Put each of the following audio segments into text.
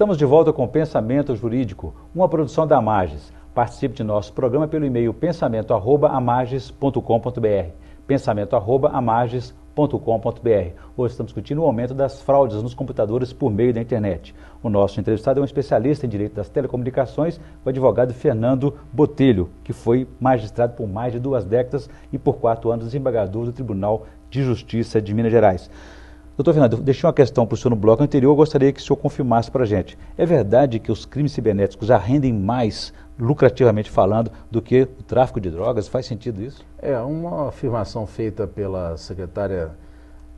Estamos de volta com Pensamento Jurídico, uma produção da Amages. Participe de nosso programa pelo e-mail pensamento@amages.com.br. pensamento@amages.com.br. Hoje estamos discutindo o aumento das fraudes nos computadores por meio da internet. O nosso entrevistado é um especialista em direito das telecomunicações, o advogado Fernando Botelho, que foi magistrado por mais de 2 décadas e por 4 anos desembargador do Tribunal de Justiça de Minas Gerais. Doutor Fernando, eu deixei uma questão para o senhor no bloco anterior, eu gostaria que o senhor confirmasse para a gente. É verdade que os crimes cibernéticos já rendem mais, lucrativamente falando, do que o tráfico de drogas? Faz sentido isso? É uma afirmação feita pela secretária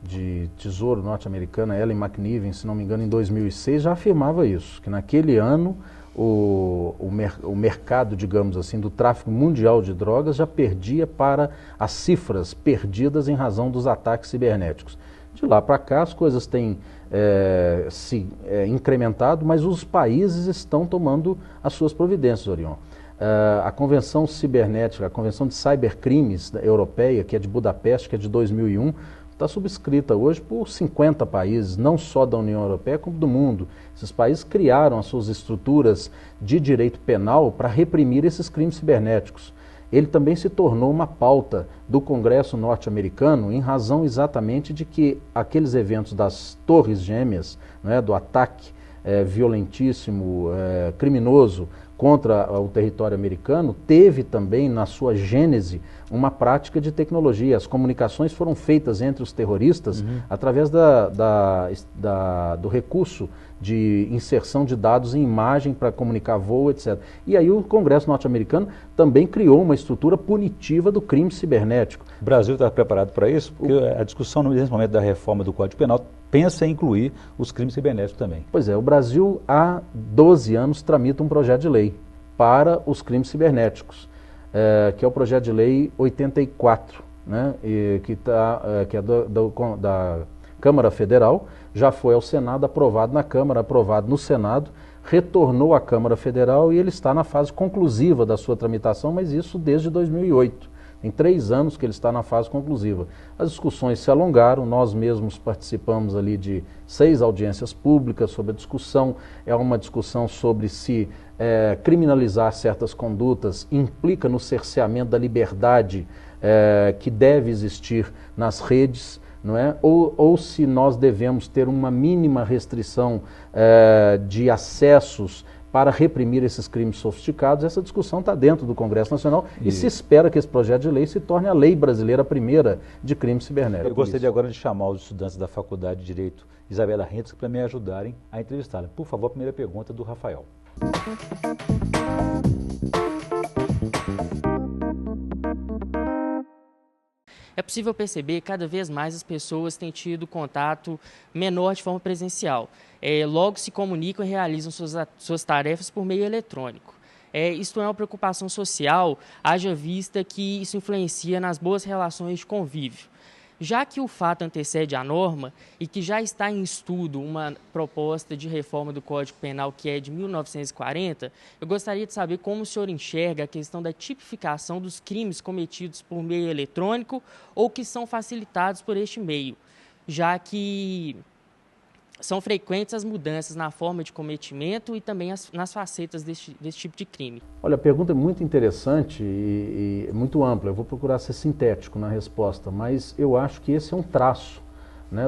de Tesouro norte-americana, Ellen McNiven, se não me engano, em 2006, já afirmava isso, que naquele ano o mercado, digamos assim, do tráfico mundial de drogas já perdia para as cifras perdidas em razão dos ataques cibernéticos. De lá para cá as coisas têm se incrementado, mas os países estão tomando as suas providências, Orion. A Convenção Cibernética, a Convenção de Cybercrimes Europeia, que é de Budapeste, que é de 2001, está subscrita hoje por 50 países, não só da União Europeia, como do mundo. Esses países criaram as suas estruturas de direito penal para reprimir esses crimes cibernéticos. Ele também se tornou uma pauta do Congresso norte-americano em razão exatamente de que aqueles eventos das Torres Gêmeas, do ataque violentíssimo, criminoso contra o território americano, teve também na sua gênese uma prática de tecnologia. As comunicações foram feitas entre os terroristas através do recurso de inserção de dados em imagem para comunicar voo, etc. E aí o Congresso norte-americano também criou uma estrutura punitiva do crime cibernético. O Brasil está preparado para isso? Porque a discussão nesse momento da reforma do Código Penal pensa em incluir os crimes cibernéticos também. Pois é, o Brasil há 12 anos tramita um projeto de lei para os crimes cibernéticos, que é o projeto de lei 84, que é da Câmara Federal, já foi ao Senado, aprovado na Câmara, aprovado no Senado, retornou à Câmara Federal e ele está na fase conclusiva da sua tramitação, mas isso desde 2008. Tem 3 anos que ele está na fase conclusiva. As discussões se alongaram, nós mesmos participamos ali de 6 audiências públicas sobre a discussão. É uma discussão sobre se criminalizar certas condutas implica no cerceamento da liberdade que deve existir nas redes, não é? Ou se nós devemos ter uma mínima restrição de acessos para reprimir esses crimes sofisticados. Essa discussão está dentro do Congresso Nacional e se espera que esse projeto de lei se torne a lei brasileira primeira de crimes cibernéticos. Eu gostaria agora de chamar os estudantes da Faculdade de Direito Isabela Rentes para me ajudarem a entrevistá-la. Por favor, a primeira pergunta do Rafael. É possível perceber que cada vez mais as pessoas têm tido contato menor de forma presencial. Logo se comunicam e realizam suas tarefas por meio eletrônico. Isto é uma preocupação social, haja vista que isso influencia nas boas relações de convívio. Já que o fato antecede a norma e que já está em estudo uma proposta de reforma do Código Penal que é de 1940, eu gostaria de saber como o senhor enxerga a questão da tipificação dos crimes cometidos por meio eletrônico ou que são facilitados por este meio, já que são frequentes as mudanças na forma de cometimento e também nas facetas desse tipo de crime. Olha, a pergunta é muito interessante e muito ampla. Eu vou procurar ser sintético na resposta, mas eu acho que esse é um traço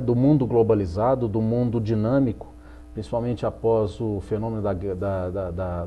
do mundo globalizado, do mundo dinâmico, principalmente após o fenômeno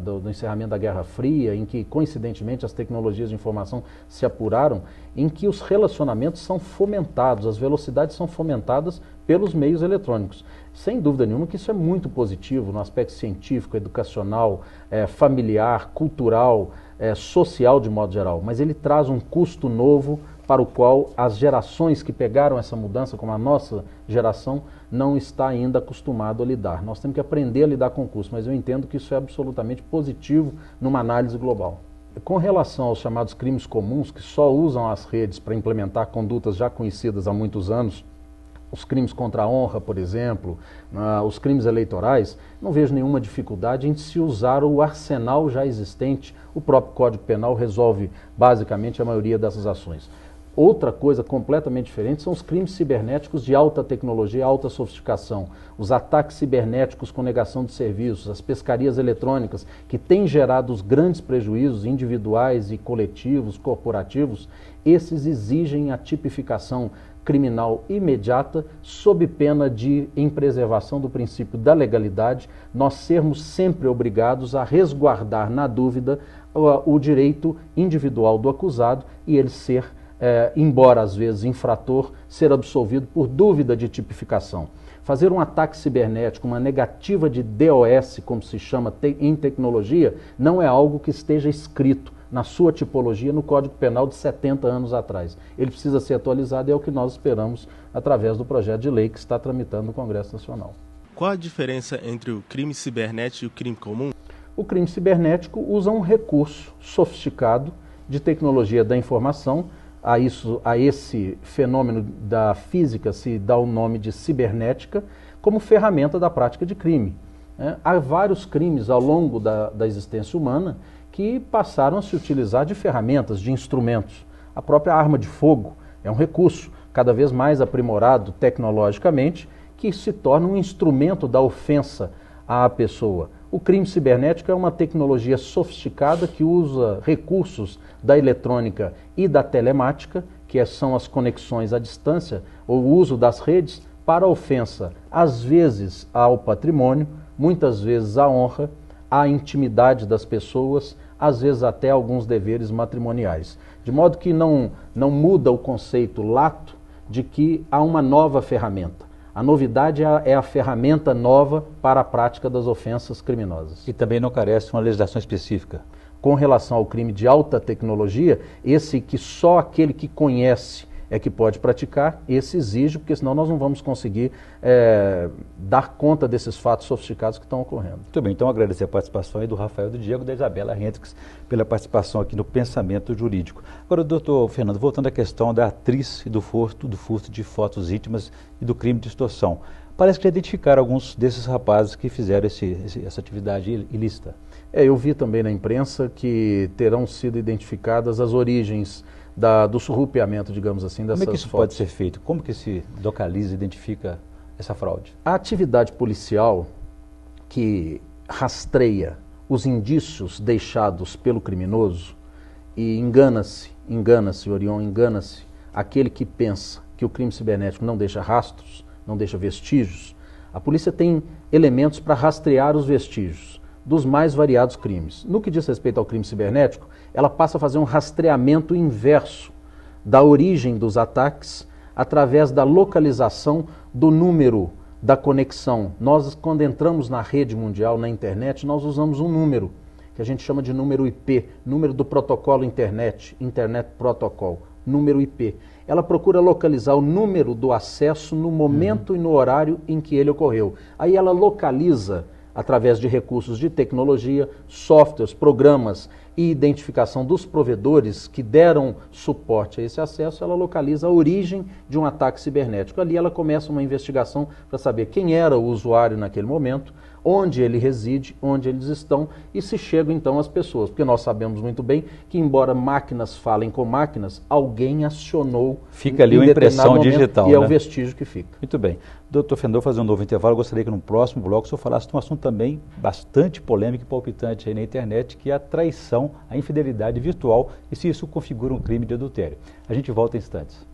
do encerramento da Guerra Fria, em que, coincidentemente, as tecnologias de informação se apuraram, em que os relacionamentos são fomentados, as velocidades são fomentadas pelos meios eletrônicos. Sem dúvida nenhuma que isso é muito positivo no aspecto científico, educacional, familiar, cultural, social de modo geral, mas ele traz um custo novo para o qual as gerações que pegaram essa mudança, como a nossa geração, não está ainda acostumado a lidar. Nós temos que aprender a lidar com o custo, mas eu entendo que isso é absolutamente positivo numa análise global. Com relação aos chamados crimes comuns, que só usam as redes para implementar condutas já conhecidas há muitos anos, os crimes contra a honra, por exemplo, os crimes eleitorais, não vejo nenhuma dificuldade em se usar o arsenal já existente. O próprio Código Penal resolve basicamente a maioria dessas ações. Outra coisa completamente diferente são os crimes cibernéticos de alta tecnologia, alta sofisticação. Os ataques cibernéticos com negação de serviços, as pescarias eletrônicas, que têm gerado os grandes prejuízos individuais e coletivos, corporativos, esses exigem a tipificação criminal imediata, sob pena de, em preservação do princípio da legalidade, nós sermos sempre obrigados a resguardar, na dúvida, o direito individual do acusado e ele ser, embora às vezes infrator, ser absolvido por dúvida de tipificação. Fazer um ataque cibernético, uma negativa de DOS, como se chama em tecnologia, não é algo que esteja escrito na sua tipologia no Código Penal de 70 anos atrás. Ele precisa ser atualizado e é o que nós esperamos através do projeto de lei que está tramitando no Congresso Nacional. Qual a diferença entre o crime cibernético e o crime comum? O crime cibernético usa um recurso sofisticado de tecnologia da informação. A esse fenômeno da física se dá o nome de cibernética como ferramenta da prática de crime. Há vários crimes ao longo da existência humana que passaram a se utilizar de ferramentas, de instrumentos. A própria arma de fogo é um recurso cada vez mais aprimorado tecnologicamente que se torna um instrumento da ofensa à pessoa. O crime cibernético é uma tecnologia sofisticada que usa recursos da eletrônica e da telemática, que são as conexões à distância, ou o uso das redes, para a ofensa, às vezes ao patrimônio, muitas vezes à honra, à intimidade das pessoas, às vezes até alguns deveres matrimoniais. De modo que não muda o conceito lato de que há uma nova ferramenta. A novidade é a ferramenta nova para a prática das ofensas criminosas. E também não carece de uma legislação específica. Com relação ao crime de alta tecnologia, esse que só aquele que conhece é que pode praticar, esse exige, porque senão nós não vamos conseguir dar conta desses fatos sofisticados que estão ocorrendo. Muito bem, então agradecer a participação aí do Rafael, do Diego e da Isabela Hendricks pela participação aqui no Pensamento Jurídico. Agora, doutor Fernando, voltando à questão da atriz e do furto de fotos íntimas e do crime de extorsão. Parece que já identificaram alguns desses rapazes que fizeram essa atividade ilícita. Eu vi também na imprensa que terão sido identificadas as origens do surrupiamento, digamos assim, dessas fotos. Como é que isso pode ser feito? Como que se localiza e identifica essa fraude? A atividade policial que rastreia os indícios deixados pelo criminoso e engana-se, Orion, engana-se aquele que pensa que o crime cibernético não deixa rastros, não deixa vestígios. A polícia tem elementos para rastrear os vestígios dos mais variados crimes. No que diz respeito ao crime cibernético, ela passa a fazer um rastreamento inverso da origem dos ataques através da localização do número da conexão. Nós, quando entramos na rede mundial, na internet, nós usamos um número, que a gente chama de número IP, número do protocolo Internet Protocol, número IP. Ela procura localizar o número do acesso no momento e no horário em que ele ocorreu. Aí ela localiza, através de recursos de tecnologia, softwares, programas e identificação dos provedores que deram suporte a esse acesso, ela localiza a origem de um ataque cibernético. Ali ela começa uma investigação para saber quem era o usuário naquele momento, onde ele reside, onde eles estão e se chegam então às pessoas. Porque nós sabemos muito bem que, embora máquinas falem com máquinas, alguém acionou. Fica ali uma impressão digital. E é o vestígio que fica. Muito bem. Doutor Fernando, vou fazer um novo intervalo. Eu gostaria que no próximo bloco o senhor falasse de um assunto também bastante polêmico e palpitante aí na internet, que é a traição, a infidelidade virtual e se isso configura um crime de adultério. A gente volta em instantes.